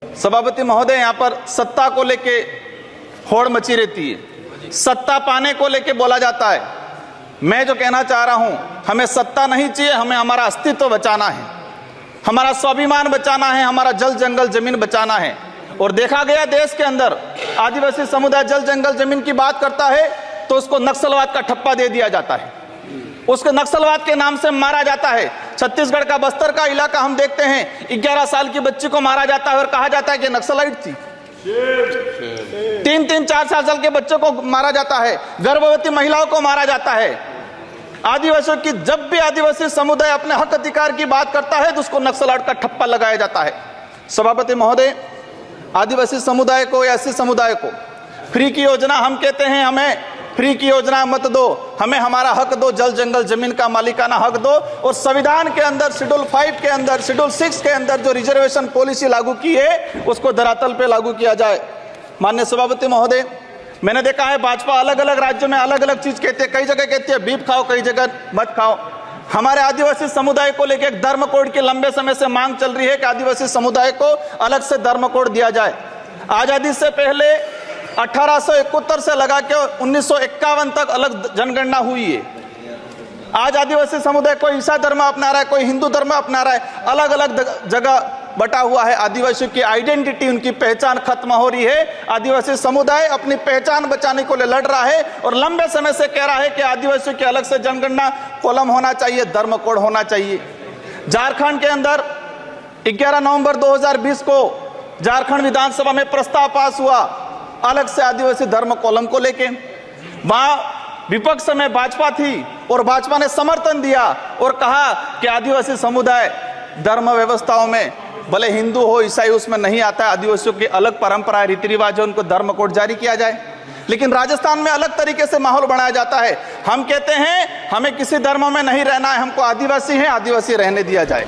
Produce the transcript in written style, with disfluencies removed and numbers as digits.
सभापति महोदय, यहाँ पर सत्ता को लेके होड़ मची रहती है, सत्ता पाने को लेके बोला जाता है। मैं जो कहना चाह रहा हूं, हमें सत्ता नहीं चाहिए, हमें हमारा अस्तित्व बचाना है, हमारा स्वाभिमान बचाना है, हमारा जल जंगल जमीन बचाना है। और देखा गया देश के अंदर आदिवासी समुदाय जल जंगल जमीन की बात करता है तो उसको नक्सलवाद का ठप्पा दे दिया जाता है, उसको नक्सलवाद के नाम से मारा जाता है। छत्तीसगढ़ का बस्तर का इलाका हम देखते हैं, 11 साल की बच्ची को मारा जाता है और कहा जाता है कि नक्सलाइट थी। 3-3, 4 साल के बच्चों को मारा जाता है, गर्भवती महिलाओं को मारा जाता है। आदिवासियों की, जब भी आदिवासी समुदाय अपने हक अधिकार की बात करता है तो उसको नक्सलाइट का ठप्पा लगाया जाता है। सभापति महोदय, आदिवासी समुदाय को या एससी समुदाय को फ्री की योजना, हम कहते हैं हमें फ्री की योजना मत दो, हमें हमारा हक दो, जल जंगल जमीन का मालिकाना हक दो। और संविधान के अंदर शेड्यूल 5 के अंदर, शेड्यूल 6 के अंदर जो रिजर्वेशन पॉलिसी लागू की है उसको धरातल पे लागू किया जाए। माननीय सभापति महोदय, मैंने देखा है भाजपा अलग अलग राज्यों में अलग अलग चीज कहते हैं, कई जगह कहती है बीफ खाओ, कई जगह मत खाओ। हमारे आदिवासी समुदाय को लेकर एक धर्म कोड की लंबे समय से मांग चल रही है कि आदिवासी समुदाय को अलग से धर्म कोड दिया जाए। आजादी से पहले 1871 से लगा के 1951 तक अलग जनगणना हुई है। आज आदिवासी समुदाय कोई ईसाई धर्म अपना रहा है, कोई हिंदू धर्म अपना रहा है, अलग अलग जगह बटा हुआ है। आदिवासियों की आइडेंटिटी, उनकी पहचान खत्म हो रही है। आदिवासी समुदाय अपनी पहचान बचाने को लिए लड़ रहा है और लंबे समय से कह रहा है कि आदिवासियों की अलग से जनगणना कॉलम होना चाहिए, धर्म कोड होना चाहिए। झारखंड के अंदर 11 नवंबर 2020 को झारखंड विधानसभा में प्रस्ताव पास हुआ अलग से आदिवासी धर्म कॉलम को लेके। वहां विपक्ष में भाजपा थी और भाजपा ने समर्थन दिया और कहा कि आदिवासी समुदाय धर्म व्यवस्थाओं में भले हिंदू हो ईसाई उसमें नहीं आता है, आदिवासियों की अलग परंपरा रीति रिवाज है, उनको धर्म कोड जारी किया जाए। लेकिन राजस्थान में अलग तरीके से माहौल बनाया जाता है। हम कहते हैं हमें किसी धर्म में नहीं रहना है, हमको आदिवासी है, आदिवासी रहने दिया जाए।